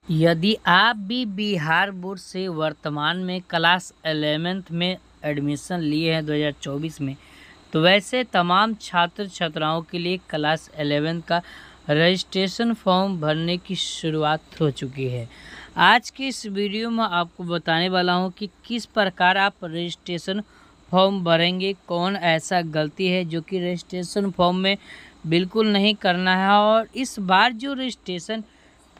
यदि आप भी बिहार बोर्ड से वर्तमान में क्लास 11th में एडमिशन लिए हैं 2024 में, तो वैसे तमाम छात्र छात्राओं के लिए क्लास 11 का रजिस्ट्रेशन फॉर्म भरने की शुरुआत हो चुकी है। आज की इस वीडियो में आपको बताने वाला हूं कि किस प्रकार आप रजिस्ट्रेशन फॉर्म भरेंगे, कौन ऐसा गलती है जो कि रजिस्ट्रेशन फॉर्म में बिल्कुल नहीं करना है, और इस बार जो रजिस्ट्रेशन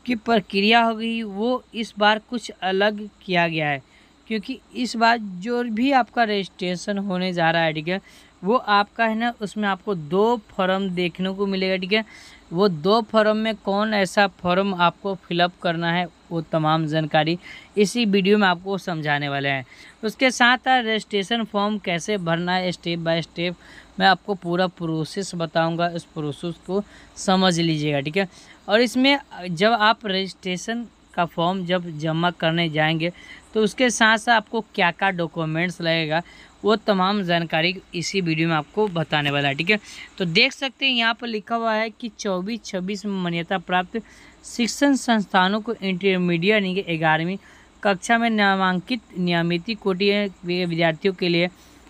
की प्रक्रिया होगी वो इस बार कुछ अलग किया गया है। क्योंकि इस बार जो भी आपका रजिस्ट्रेशन होने जा रहा है, ठीक है, वो आपका है ना, उसमें आपको 2 फॉर्म देखने को मिलेगा, ठीक है। वो 2 फॉर्म में कौन ऐसा फॉर्म आपको फिलअप करना है, वो तमाम जानकारी इसी वीडियो में आपको समझाने वाले हैं। उसके साथ रजिस्ट्रेशन फॉर्म कैसे भरना है स्टेप बाय स्टेप मैं आपको पूरा प्रोसेस बताऊंगा। इस प्रोसेस को समझ लीजिएगा, ठीक है। और इसमें जब आप रजिस्ट्रेशन का फॉर्म जब जमा करने जाएंगे तो उसके साथ साथ आपको क्या क्या डॉक्यूमेंट्स लगेगा, वो तमाम जानकारी इसी वीडियो में आपको बताने वाला है, ठीक है। तो देख सकते हैं यहाँ पर लिखा हुआ है कि 24-26 में मान्यता प्राप्त शिक्षण संस्थानों को इंटरमीडिएट यानी कि 11वीं कक्षा में नामांकित नियमित कोटि के विद्यार्थियों के लिए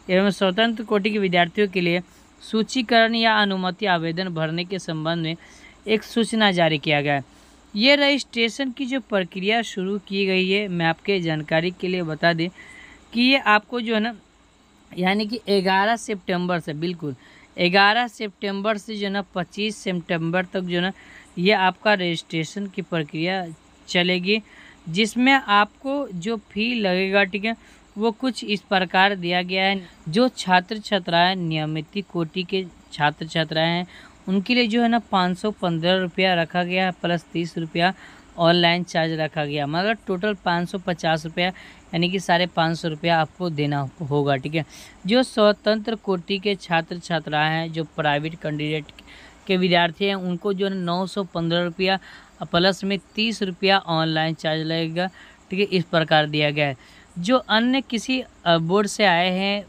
एवं स्वतंत्र कोटि के विद्यार्थियों के लिए सूचीकरण या अनुमति आवेदन भरने के संबंध में एक सूचना जारी किया गया है। ये रजिस्ट्रेशन की जो प्रक्रिया शुरू की गई है, मैं आपके जानकारी के लिए बता दें कि ये आपको जो है ना, यानी कि 11 सितंबर से, बिल्कुल 11 सितंबर से जो है ना 25 सितंबर तक जो है ना, ये आपका रजिस्ट्रेशन की प्रक्रिया चलेगी, जिसमें आपको जो फ़ी लगेगा, ठीक है, वो कुछ इस प्रकार दिया गया है। जो छात्र छात्राएँ नियमित कोटि के छात्र छात्राएँ हैं उनके लिए जो है ना 515 रुपया रखा गया प्लस 30 रुपया ऑनलाइन चार्ज रखा गया, मगर टोटल 550 रुपया यानी कि 550 रुपया आपको देना होगा, ठीक है। जो स्वतंत्र कोटि के छात्र छात्राएँ हैं, जो प्राइवेट कैंडिडेट के विद्यार्थी हैं, उनको जो है 915 रुपया प्लस में 30 रुपया ऑनलाइन चार्ज लगेगा, ठीक है। इस प्रकार दिया गया है। जो अन्य किसी बोर्ड से आए हैं,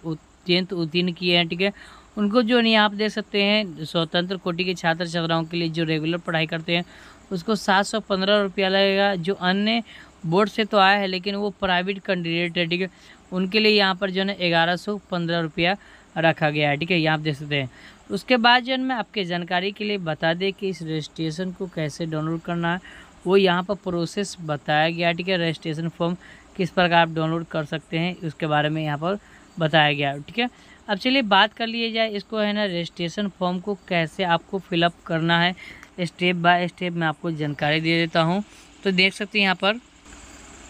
10th उत्तीर्ण किए हैं, ठीक है, उनको जो नहीं, आप देख सकते हैं स्वतंत्र कोटि के छात्र छात्राओं के लिए जो रेगुलर पढ़ाई करते हैं उसको 715 रुपया लगेगा। जो अन्य बोर्ड से तो आया है लेकिन वो प्राइवेट कैंडिडेट है, ठीक है, उनके लिए यहाँ पर जो है ना 1115 रुपया रखा गया है, ठीक है, यहाँ आप देख सकते हैं। उसके बाद जो है मैं आपके जानकारी के लिए बता दें कि इस रजिस्ट्रेशन को कैसे डाउनलोड करना है, वो यहाँ पर प्रोसेस बताया गया, ठीक है। रजिस्ट्रेशन फॉर्म किस प्रकार आप डाउनलोड कर सकते हैं उसके बारे में यहाँ पर बताया गया, ठीक है। अब चलिए बात कर लिए जाए इसको है ना, रजिस्ट्रेशन फॉर्म को कैसे आपको फिलअप करना है स्टेप बाय स्टेप मैं आपको जानकारी दे देता हूँ। तो देख सकते हैं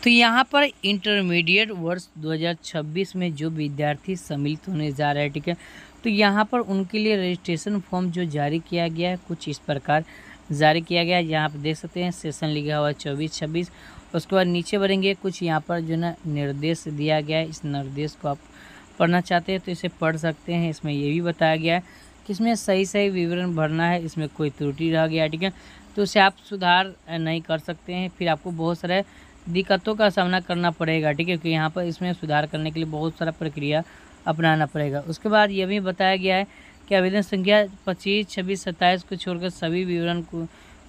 यहाँ पर इंटरमीडिएट वर्ष 2026 में जो विद्यार्थी सम्मिलित होने जा रहे हैं, ठीक है, तो यहाँ पर उनके लिए रजिस्ट्रेशन फॉर्म जो जारी किया गया है कुछ इस प्रकार जारी किया गया है। यहाँ पर देख सकते हैं सेशन लिखा हुआ है 24-26। उसके बाद नीचे बढ़ेंगे, कुछ यहाँ पर जो ना निर्देश दिया गया है, इस निर्देश को आप पढ़ना चाहते हैं तो इसे पढ़ सकते हैं। इसमें ये भी बताया गया है कि इसमें सही विवरण भरना है, इसमें कोई त्रुटि रह गया, ठीक है, तो उसे आप सुधार नहीं कर सकते हैं, फिर आपको बहुत सारे दिक्कतों का सामना करना पड़ेगा, ठीक है, क्योंकि यहाँ पर इसमें सुधार करने के लिए बहुत सारा प्रक्रिया अपनाना पड़ेगा। उसके बाद ये भी बताया गया है कि आवेदन संख्या 25, 26, 27 को छोड़कर सभी विवरण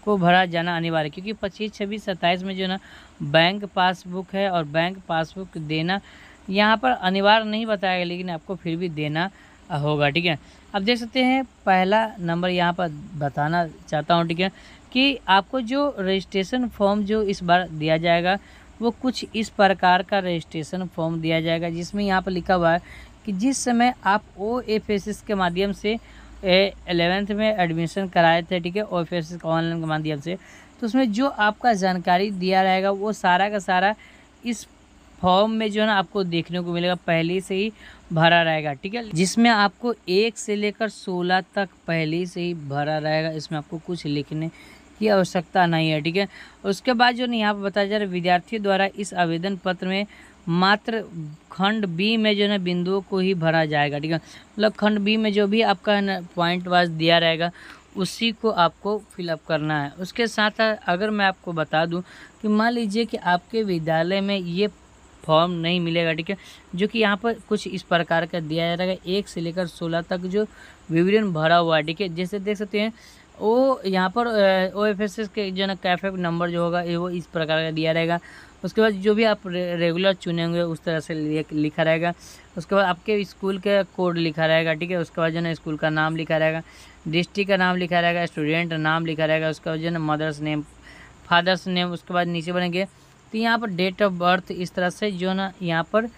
को भरा जाना अनिवार्य है, क्योंकि 25, 26, 27 में जो ना बैंक पासबुक है, और बैंक पासबुक देना यहाँ पर अनिवार्य नहीं बताया गया लेकिन आपको फिर भी देना होगा, ठीक है। अब देख सकते हैं पहला नंबर यहाँ पर बताना चाहता हूँ, ठीक है, कि आपको जो रजिस्ट्रेशन फॉर्म जो इस बार दिया जाएगा वो कुछ इस प्रकार का रजिस्ट्रेशन फॉर्म दिया जाएगा, जिसमें यहाँ पर लिखा हुआ है कि जिस समय आप OFSS के माध्यम से 11th में एडमिशन कराए थे, ठीक है, OFSS ऑनलाइन के माध्यम से, तो उसमें जो आपका जानकारी दिया रहेगा वो सारा का सारा इस फॉर्म में जो है ना आपको देखने को मिलेगा, पहले से ही भरा रहेगा, ठीक है, जिसमें आपको 1 से लेकर 16 तक पहले से ही भरा रहेगा। इसमें आपको कुछ लिखने की आवश्यकता नहीं है, ठीक है। उसके बाद जो यहाँ पर बताया जा रहा है विद्यार्थियों द्वारा इस आवेदन पत्र में मात्र खंड बी में जो है ना बिंदुओं को ही भरा जाएगा, ठीक है, मतलब खंड बी में जो भी आपका है ना पॉइंट वाइज दिया रहेगा उसी को आपको फिलअप करना है। उसके साथ अगर मैं आपको बता दूं कि मान लीजिए कि आपके विद्यालय में ये फॉर्म नहीं मिलेगा, ठीक है, जो कि यहाँ पर कुछ इस प्रकार का दिया जा रहेगा 1 से लेकर 16 तक जो विवरण भरा हुआ है, ठीक है। जैसे देख सकते हैं वो यहाँ पर OFSS के जो है ना कैफे नंबर जो होगा वो इस प्रकार का दिया रहेगा। उसके बाद जो भी आप रेगुलर चुनेंगे उस तरह से लिखा रहेगा। उसके बाद आपके स्कूल का कोड लिखा रहेगा, ठीक है। उसके बाद जो है ना स्कूल का नाम लिखा रहेगा, डिस्ट्रिक्ट का नाम लिखा रहेगा, स्टूडेंट नाम लिखा रहेगा। उसके बाद जो है ना मदर्स नेम, फादर्स नेम। उसके बाद नीचे बनेंगे तो यहाँ पर डेट ऑफ बर्थ, इस तरह से जो ना यहाँ पर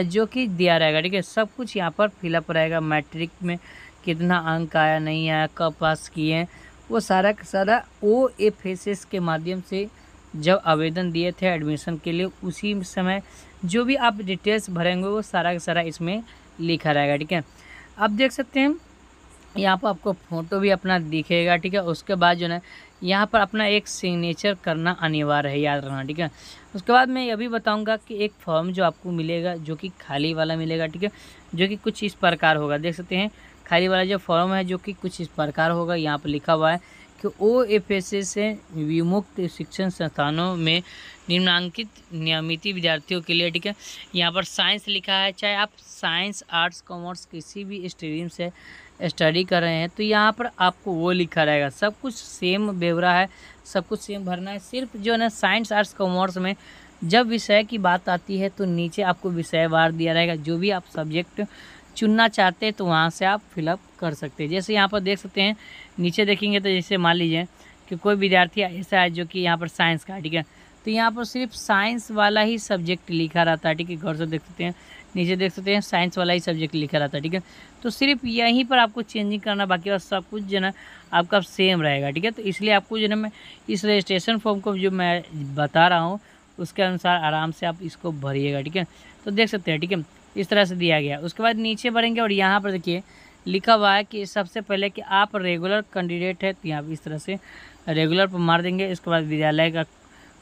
जो कि दिया रहेगा, ठीक है। सब कुछ यहाँ पर फिलअप रहेगा। मैट्रिक में कितना अंक आया, नहीं आया, कब पास किए हैं, वो सारा का सारा OFSS के माध्यम से जब आवेदन दिए थे एडमिशन के लिए, उसी समय जो भी आप डिटेल्स भरेंगे वो सारा का सारा इसमें लिखा रहेगा, ठीक है। आप देख सकते हैं यहाँ पर आपको फ़ोटो भी अपना दिखेगा, ठीक है। उसके बाद जो है यहाँ पर अपना एक सिग्नेचर करना अनिवार्य है, याद रखना, ठीक है। उसके बाद मैं यह भी बताऊँगा कि एक फॉर्म जो आपको मिलेगा जो कि खाली वाला मिलेगा, ठीक है, जो कि कुछ इस प्रकार होगा। देख सकते हैं खाली वाला जो फॉर्म है जो कि कुछ इस प्रकार होगा। यहाँ पर लिखा हुआ है कि OFSS से विमुक्त शिक्षण संस्थानों में निम्नांकित नियमित विद्यार्थियों के लिए, ठीक है। यहाँ पर साइंस लिखा है, चाहे आप साइंस, आर्ट्स, कॉमर्स किसी भी स्ट्रीम से स्टडी कर रहे हैं तो यहाँ पर आपको वो लिखा रहेगा। सब कुछ सेम ब्यौरा है, सब कुछ सेम भरना है। सिर्फ जो है ना साइंस, आर्ट्स, कॉमर्स में जब विषय की बात आती है तो नीचे आपको विषयवार दिया रहेगा। जो भी आप सब्जेक्ट चुनना चाहते हैं तो वहाँ से आप फिलअप कर सकते हैं। जैसे यहाँ पर देख सकते हैं नीचे देखेंगे तो जैसे मान लीजिए कि कोई विद्यार्थी ऐसा है जो कि यहाँ पर साइंस का, ठीक है, तो यहाँ पर सिर्फ साइंस वाला ही सब्जेक्ट लिखा रहता है, ठीक है। गौर से देख सकते हैं नीचे देख सकते हैं साइंस वाला ही सब्जेक्ट लिखा रहता है, ठीक है। तो सिर्फ यहीं पर आपको चेंजिंग करना, बाकी और सब कुछ जो है ना आपका सेम रहेगा, ठीक है। तो इसलिए आपको जो है ना मैं इस रजिस्ट्रेशन फॉर्म को जो मैं बता रहा हूँ उसके अनुसार आराम से आप इसको भरिएगा, ठीक है। तो देख सकते हैं, ठीक है, इस तरह से दिया गया। उसके बाद नीचे बढ़ेंगे और यहाँ पर देखिए लिखा हुआ है कि सबसे पहले कि आप रेगुलर कैंडिडेट है तो यहाँ पर इस तरह से रेगुलर पर मार देंगे। इसके बाद विद्यालय का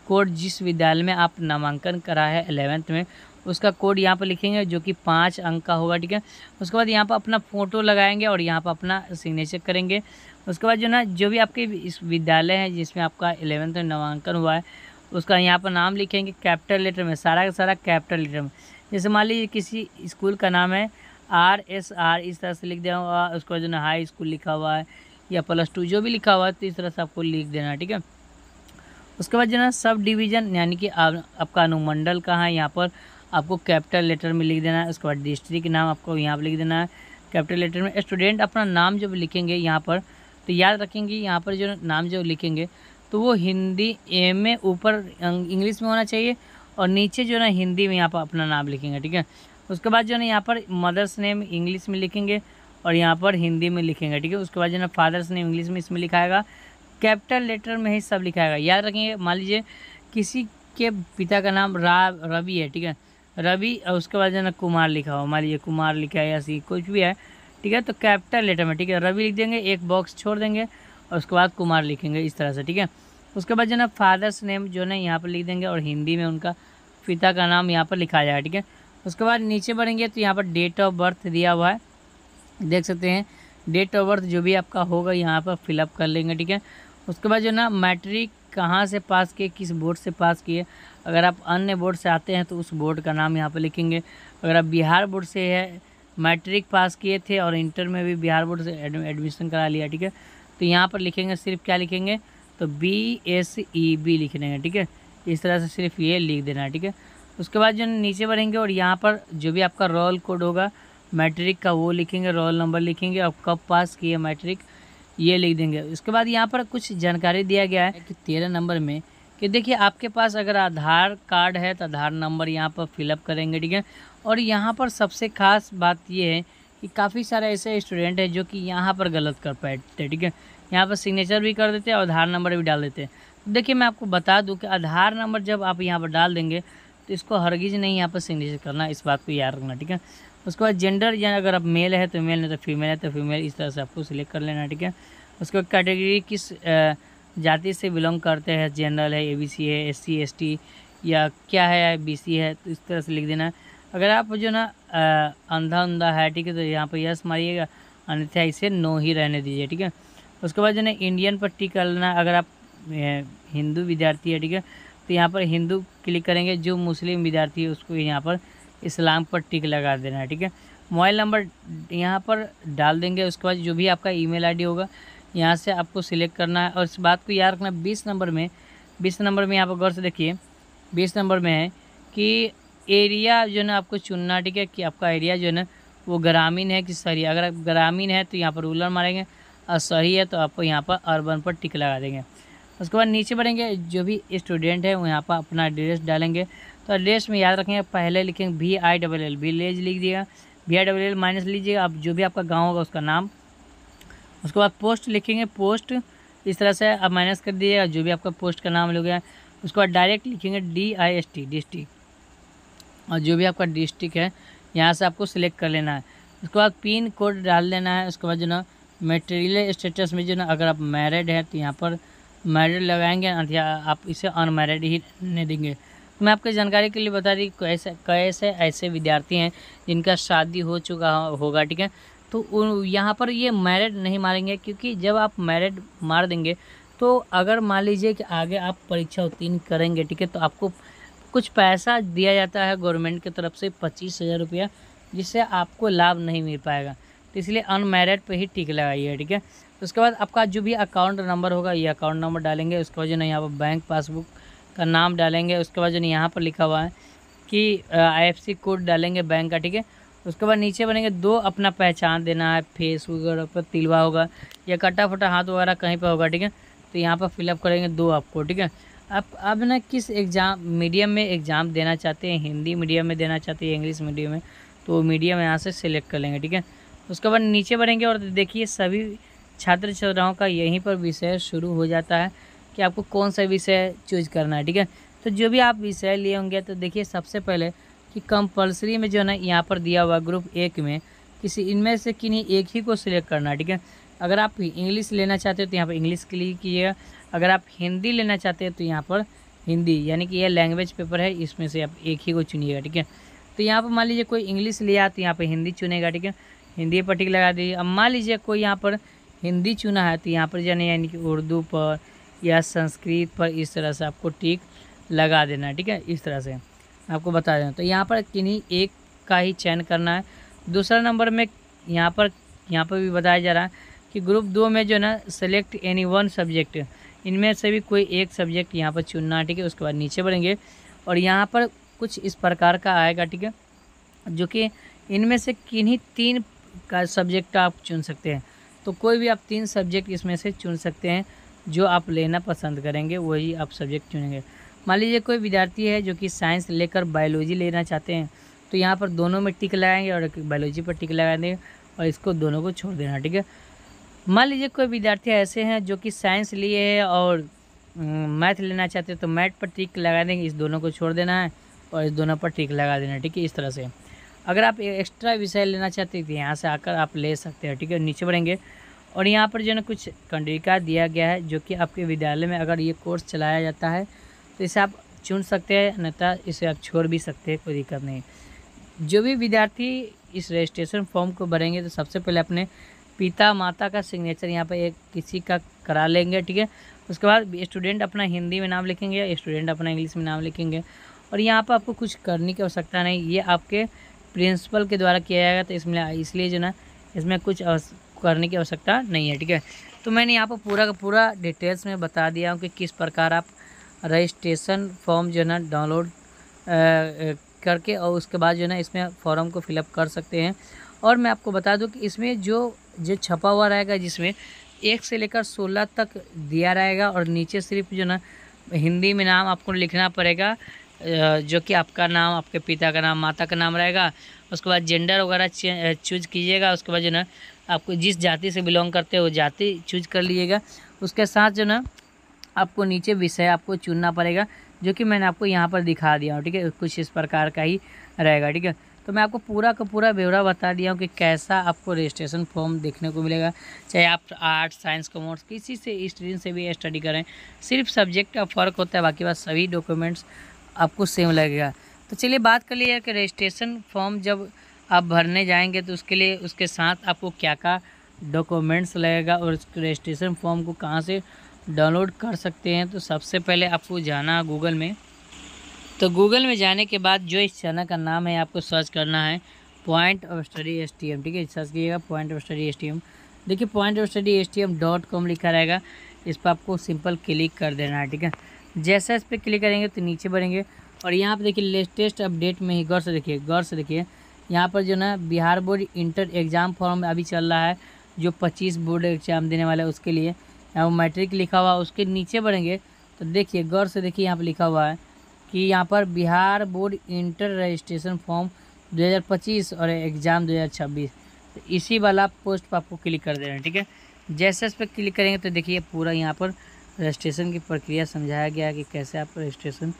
कोड, जिस विद्यालय में आप नामांकन करा है 11th में, उसका कोड यहाँ पर लिखेंगे जो कि 5 अंक का होगा, ठीक है। उसके बाद यहाँ पर अपना फ़ोटो लगाएंगे और यहाँ पर अपना सिग्नेचर करेंगे। उसके बाद जो ना जो भी आपके इस विद्यालय है जिसमें आपका 11th में नामांकन हुआ है उसका यहाँ पर नाम लिखेंगे कैपिटल लेटर में, सारा का सारा कैपिटल लेटर में। जैसे मान लीजिए किसी स्कूल का नाम है RSR, इस तरह से लिख दिया हुआ। उसके बाद जो ना हाई स्कूल लिखा हुआ है या +2 जो भी लिखा हुआ है तो इस तरह से आपको लिख देना, ठीक है। उसके बाद जो ना सब डिवीज़न यानी कि आपका अनुमंडल कहाँ है यहाँ पर आपको कैपिटल लेटर में लिख देना है। उसके बाद डिस्ट्रिक्ट नाम आपको यहाँ पर लिख देना है कैपिटल लेटर में। स्टूडेंट अपना नाम जब लिखेंगे यहाँ पर तो याद रखेंगे यहाँ पर जो नाम जो लिखेंगे तो वो हिंदी में ऊपर इंग्लिश में होना चाहिए और नीचे जो ना हिंदी में यहाँ पर अपना नाम लिखेंगे, ठीक है। उसके बाद जो ना यहाँ पर मदर्स नेम इंग्लिश में लिखेंगे और यहाँ पर हिंदी में लिखेंगे, ठीक है। उसके बाद जो ना फादर्स नेम इंग्लिश में इसमें लिखाएगा, कैपिटल लेटर में ही सब लिखाएगा, याद रखेंगे। मान लीजिए किसी के पिता का नाम रवि है, ठीक है, रवि, और उसके बाद जो ना कुमार लिखा हो, मान लीजिए कुमार लिखा है या सी कुछ भी है, ठीक है, तो कैपिटल लेटर में, ठीक है, रवि लिख देंगे, एक बॉक्स छोड़ देंगे और उसके बाद कुमार लिखेंगे इस तरह से, ठीक है। उसके बाद जो ना फादर्स नेम जो ना यहाँ पर लिख देंगे और हिंदी में उनका पिता का नाम यहाँ पर लिखा जाएगा, ठीक है। उसके बाद नीचे बढ़ेंगे तो यहाँ पर डेट ऑफ बर्थ दिया हुआ है, देख सकते हैं। डेट ऑफ बर्थ जो भी आपका होगा यहाँ पर फिलअप कर लेंगे, ठीक है। उसके बाद जो ना मैट्रिक कहाँ से पास किए, किस बोर्ड से पास किए। अगर आप अन्य बोर्ड से आते हैं तो उस बोर्ड का नाम यहाँ पर लिखेंगे। अगर आप बिहार बोर्ड से है मैट्रिक पास किए थे और इंटर में भी बिहार बोर्ड से एडमिशन करा लिया, ठीक है, तो यहाँ पर लिखेंगे सिर्फ क्या लिखेंगे तो BSEB लिख देंगे, ठीक है। इस तरह से सिर्फ ये लिख देना, ठीक है। उसके बाद जो नीचे बढ़ेंगे और यहाँ पर जो भी आपका रोल कोड होगा मैट्रिक का वो लिखेंगे, रोल नंबर लिखेंगे और कब पास किए मैट्रिक ये लिख देंगे। उसके बाद यहाँ पर कुछ जानकारी दिया गया है कि 13 नंबर में कि देखिए आपके पास अगर आधार कार्ड है तो आधार नंबर यहाँ पर फिलअप करेंगे, ठीक है। और यहाँ पर सबसे खास बात ये है कि काफ़ी सारे ऐसे स्टूडेंट हैं जो कि यहाँ पर गलत कर पाते, ठीक है, यहाँ पर सिग्नेचर भी कर देते हैं और आधार नंबर भी डाल देते हैं। तो देखिए मैं आपको बता दूं कि आधार नंबर जब आप यहाँ पर डाल देंगे तो इसको हरगिज़ नहीं यहाँ पर सिग्नेचर करना, इस बात को याद रखना, ठीक है। उसके बाद जेंडर, या अगर आप मेल है तो मेल, नहीं तो फीमेल है तो फीमेल, इस तरह से आपको सिलेक्ट कर लेना, ठीक है। उसके बाद कैटेगरी किस जाति से बिलोंग करते हैं, जनरल है, ABC है, SC ST या क्या है, BC है, तो इस तरह से लिख देना। अगर आप जो ना अंधा है, ठीक है, तो यहाँ पर यस मारिएगा, अन्यथा इसे नो ही रहने दीजिए, ठीक है। उसके बाद जो ना इंडियन पर टिक कर लेना। अगर आप हिंदू विद्यार्थी है, ठीक है, तो यहाँ पर हिंदू क्लिक करेंगे। जो मुस्लिम विद्यार्थी है उसको यहाँ पर इस्लाम पर टिक लगा देना है, ठीक है। मोबाइल नंबर यहाँ पर डाल देंगे। उसके बाद जो भी आपका ईमेल आईडी होगा यहाँ से आपको सिलेक्ट करना है। और इस बात को याद रखना 20 नंबर में यहाँ पर गौर से देखिए 20 नंबर में है कि एरिया जो है ना आपको चुनना, ठीक है, कि आपका एरिया जो है ना वो ग्रामीण है कि शहरी। अगर आप ग्रामीण है तो यहाँ पर रूरल मारेंगे, और शहरी है तो आपको यहाँ पर अर्बन पर टिक लगा देंगे। उसके बाद नीचे बढ़ेंगे, जो भी स्टूडेंट है वो यहाँ पर अपना एड्रेस डालेंगे। तो एड्रेस में याद रखेंगे पहले लिखेंगे VILL विलेज लिख दिएगा, VILL माइनस लीजिएगा आप जो भी आपका गाँव होगा उसका नाम। उसके बाद पोस्ट लिखेंगे, पोस्ट इस तरह से आप माइनस कर दीजिएगा जो भी आपका पोस्ट का नाम लोगे। उसके बाद डायरेक्ट लिखेंगे DIST डिस्ट्रिक्ट, और जो भी आपका डिस्ट्रिक्ट है यहाँ से आपको सिलेक्ट कर लेना है। उसके बाद पिन कोड डाल देना है। उसके बाद जो ना मेटेरियल स्टेटस में जो ना अगर आप मैरिड है तो यहाँ पर मैरिड लगाएंगे, या आप इसे अनमैरिड ही रहने देंगे। तो मैं आपको जानकारी के लिए बता दी कैसे ऐसे विद्यार्थी हैं जिनका शादी हो चुका होगा, ठीक है, तो यहाँ पर ये मैरिड नहीं मारेंगे, क्योंकि जब आप मैरिड मार देंगे तो अगर मान लीजिए कि आगे आप परीक्षा उत्तीर्ण करेंगे, ठीक है, तो आपको कुछ पैसा दिया जाता है गवर्नमेंट की तरफ से 25,000 रुपया, जिससे आपको लाभ नहीं मिल पाएगा। तो इसलिए अनमैरिड पे ही टिक लगाइए, ठीक है। उसके बाद आपका जो भी अकाउंट नंबर होगा ये अकाउंट नंबर डालेंगे। उसके बाद जो ना यहाँ पर बैंक पासबुक का नाम डालेंगे। उसके बाद जो यहाँ पर लिखा हुआ है कि IFSC कोड डालेंगे बैंक का, ठीक है। उसके बाद नीचे बनेंगे 2 अपना पहचान देना है, फेस वगैरह पर तिलवा होगा या कटा फटा हाथ वगैरह कहीं पर होगा, ठीक है। तो यहाँ पर फिलअप करेंगे 2 आपको, ठीक है। आप ना किस मीडियम में एग्ज़ाम देना चाहते हैं, हिंदी मीडियम में देना चाहते हैं, इंग्लिश मीडियम में, तो मीडियम यहाँ से सिलेक्ट कर लेंगे, ठीक है। उसके बाद नीचे बढ़ेंगे और देखिए सभी छात्र छात्राओं का यहीं पर विषय शुरू हो जाता है कि आपको कौन सा विषय चूज करना है, ठीक है। तो जो भी आप विषय लिए होंगे तो देखिए सबसे पहले कि कंपलसरी में जो है ना यहाँ पर दिया हुआ ग्रुप 1 में किसी इनमें से किन्हीं एक ही को सिलेक्ट करना है, ठीक है। अगर आप इंग्लिश लेना चाहते हो तो यहाँ पर इंग्लिश क्लिक कीजिएगा। अगर आप हिंदी लेना चाहते हैं तो यहाँ पर हिंदी, यानी कि यह लैंग्वेज पेपर है, इसमें से आप एक ही को चुनिएगा, ठीक है। तो यहाँ पर मान लीजिए कोई इंग्लिश लिया तो यहाँ पर हिंदी चुनेगा, ठीक है, हिंदी पर टिक लगा दीजिए। अब मान लीजिए कोई यहाँ पर हिंदी चुना है तो यहाँ पर जाने यानी कि उर्दू पर या संस्कृत पर इस तरह से आपको टिक लगा देना है, ठीक है। इस तरह से आपको बता देना। तो यहाँ पर किन्हीं एक का ही चयन करना है। दूसरा नंबर में यहाँ पर भी बताया जा रहा है कि ग्रुप 2 में जो ना सेलेक्ट एनी वन सब्जेक्ट, इनमें से भी कोई एक सब्जेक्ट यहाँ पर चुनना है, ठीक है। उसके बाद नीचे बढ़ेंगे और यहाँ पर कुछ इस प्रकार का आएगा, ठीक है, जो कि इनमें से किन्हीं 3 का सब्जेक्ट आप चुन सकते हैं। तो कोई भी आप 3 सब्जेक्ट इसमें से चुन सकते हैं, जो आप लेना पसंद करेंगे वही आप सब्जेक्ट चुनेंगे। मान लीजिए कोई विद्यार्थी है जो कि साइंस लेकर बायोलॉजी लेना चाहते हैं, तो यहाँ पर दोनों में टिक लगाएंगे और बायोलॉजी पर टिक लगा देंगे और इसको दोनों को छोड़ देना, ठीक है। मान लीजिए कोई विद्यार्थी ऐसे हैं जो कि साइंस लिए है और मैथ लेना चाहते हैं, तो मैथ पर टिक लगा देंगे, इस दोनों को छोड़ देना है और इस दोनों पर टिक लगा देना है, ठीक है। इस तरह से अगर आप एक्स्ट्रा विषय लेना चाहते हैं तो यहाँ से आकर आप ले सकते हैं, ठीक है। नीचे बढ़ेंगे और यहाँ पर जो है कुछ कंडिका दिया गया है, जो कि आपके विद्यालय में अगर ये कोर्स चलाया जाता है तो इसे आप चुन सकते हैं, अन्यथा इसे आप छोड़ भी सकते हैं, कोई दिक्कत नहीं। जो भी विद्यार्थी इस रजिस्ट्रेशन फॉर्म को भरेंगे तो सबसे पहले अपने पिता माता का सिग्नेचर यहाँ पर एक किसी का करा लेंगे, ठीक है। उसके बाद स्टूडेंट अपना हिंदी में नाम लिखेंगे या स्टूडेंट अपना इंग्लिश में नाम लिखेंगे। और यहाँ पर आपको कुछ करने की आवश्यकता नहीं, ये आपके प्रिंसिपल के द्वारा किया जाएगा, तो इसलिए जो ना इसमें कुछ करने की आवश्यकता नहीं है, ठीक है। तो मैंने यहाँ पर पूरा का पूरा डिटेल्स में बता दिया हूँ कि किस प्रकार आप रजिस्ट्रेशन फॉर्म जो है ना डाउनलोड करके और उसके बाद जो है ना इसमें फॉर्म को फिलअप कर सकते हैं। और मैं आपको बता दूं कि इसमें जो छपा हुआ रहेगा, जिसमें 1 से लेकर 16 तक दिया रहेगा और नीचे सिर्फ जो ना हिंदी में नाम आपको लिखना पड़ेगा, जो कि आपका नाम, आपके पिता का नाम, माता का नाम रहेगा। उसके बाद जेंडर वगैरह चूज कीजिएगा। उसके बाद जो ना आपको जिस जाति से बिलोंग करते हो वो जाति चूज कर लीजिएगा। उसके साथ जो ना आपको नीचे विषय आपको चुनना पड़ेगा, जो कि मैंने आपको यहाँ पर दिखा दिया हूँ, ठीक है। कुछ इस प्रकार का ही रहेगा, ठीक है। तो मैं आपको पूरा का पूरा ब्यौरा बता दिया हूँ कि कैसा आपको रजिस्ट्रेशन फॉर्म देखने को मिलेगा, चाहे आप आर्ट्स साइंस कॉमर्स किसी से स्ट्रीम से भी स्टडी करें, सिर्फ सब्जेक्ट का फ़र्क होता है, बाकी बात सभी डॉक्यूमेंट्स आपको सेम लगेगा। तो चलिए बात कर लीजिए कि रजिस्ट्रेशन फॉर्म जब आप भरने जाएंगे तो उसके लिए उसके साथ आपको क्या क्या डॉक्यूमेंट्स लगेगा और उस रजिस्ट्रेशन फॉर्म को कहाँ से डाउनलोड कर सकते हैं। तो सबसे पहले आपको जाना गूगल में। तो गूगल में जाने के बाद जो इस चैनल का नाम है आपको सर्च करना है पॉइंट ऑफ स्टडी STM, ठीक है। सर्च कीजिएगा पॉइंट ऑफ स्टडी STM। देखिए pointofstudy.htm.com लिखा रहेगा, इस पर आपको सिंपल क्लिक कर देना है। ठीक है, जैसा इस पर क्लिक करेंगे तो नीचे बढ़ेंगे और यहाँ पर देखिए लेटेस्ट अपडेट में ही गौर से देखिए यहाँ पर जो ना Bihar board inter exam form अभी चल रहा है, जो 25 बोर्ड एग्जाम देने वाला है उसके लिए। यहाँ मैट्रिक लिखा हुआ, उसके नीचे बढ़ेंगे तो देखिए गौर से देखिए यहाँ पर लिखा हुआ है कि यहाँ पर Bihar board inter registration form 2025 और एग्ज़ाम 2026, तो इसी वाला पोस्ट पर आपको क्लिक कर देना है। ठीक है, जैसे इस पर क्लिक करेंगे तो देखिए पूरा यहाँ पर रजिस्ट्रेशन की प्रक्रिया समझाया गया है कि कैसे आप रजिस्ट्रेशन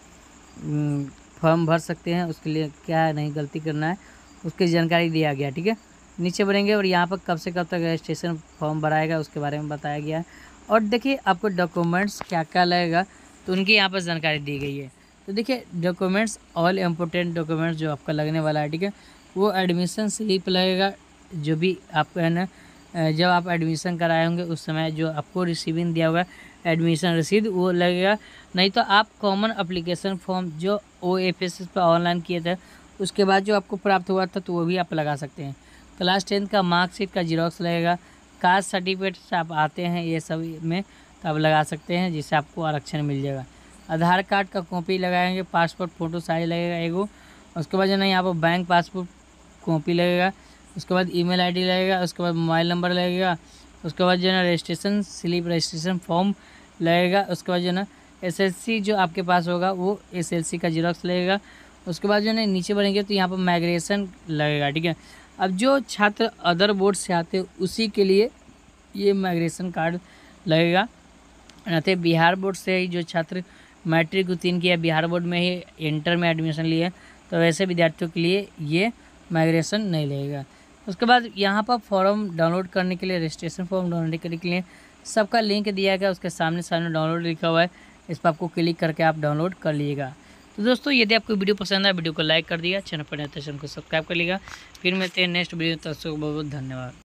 फॉर्म भर सकते हैं, उसके लिए क्या नहीं गलती करना है उसकी जानकारी दिया गया। ठीक है, नीचे बढ़ेंगे और यहाँ पर कब से कब तक रजिस्ट्रेशन फॉर्म भराएगा उसके बारे में बताया गया है। और देखिए आपको डॉक्यूमेंट्स क्या क्या लगेगा तो उनकी यहाँ पर जानकारी दी गई है। तो देखिए डॉक्यूमेंट्स, ऑल इम्पोर्टेंट डॉक्यूमेंट्स जो आपका लगने वाला है, ठीक है, वो एडमिशन स्लिप लगेगा, जो भी आपका है ना जब आप एडमिशन कराए होंगे उस समय जो आपको रिसीविंग दिया होगा एडमिशन रसीद वो लगेगा। नहीं तो आप कॉमन अप्लीकेशन फॉर्म जो OFS पर ऑनलाइन किए थे उसके बाद जो आपको प्राप्त हुआ था तो वो भी आप लगा सकते हैं। क्लास 10 का मार्कशीट का जीरोक्स लगेगा, कास्ट सर्टिफिकेट से आप आते हैं ये सब में तो आप लगा सकते हैं, जिससे आपको आरक्षण मिल जाएगा। आधार कार्ड का कॉपी लगाएंगे, पासपोर्ट फ़ोटो साइज लगेगा एगो, उसके बाद जो ना यहाँ पर बैंक पासपोर्ट कॉपी लगेगा, उसके बाद email ID लगेगा, उसके बाद मोबाइल नंबर लगेगा, उसके बाद जो है ना रजिस्ट्रेशन स्लिप रजिस्ट्रेशन फॉर्म लगेगा, उसके बाद जो है ना SSC जो आपके पास होगा वो SLC का जीरोक्स लगेगा। उसके बाद जो है ना नीचे बढ़ेंगे तो यहाँ पर माइग्रेशन लगेगा। ठीक है, अब जो छात्र अदर बोर्ड से आते हैं उसी के लिए ये माइग्रेशन कार्ड लगेगा। रहते बिहार बोर्ड से ही जो छात्र मैट्रिक उत्तीर्ण किया, बिहार बोर्ड में ही इंटर में एडमिशन लिए, तो वैसे विद्यार्थियों के लिए ये माइग्रेशन नहीं लगेगा। उसके बाद यहाँ पर फॉर्म डाउनलोड करने के लिए, रजिस्ट्रेशन फॉर्म डाउनलोड करने के लिए सबका लिंक दिया गया, उसके सामने डाउनलोड लिखा हुआ है, इस पर आपको क्लिक करके आप डाउनलोड कर लीजिएगा। तो दोस्तों यदि आपको वीडियो पसंद आए वीडियो को लाइक कर दिया, चैनल पर नए तो चैनल को सब्सक्राइब कर लीजिएगा। फिर मिलते हैं नेक्स्ट वीडियो, तब तक बहुत बहुत धन्यवाद।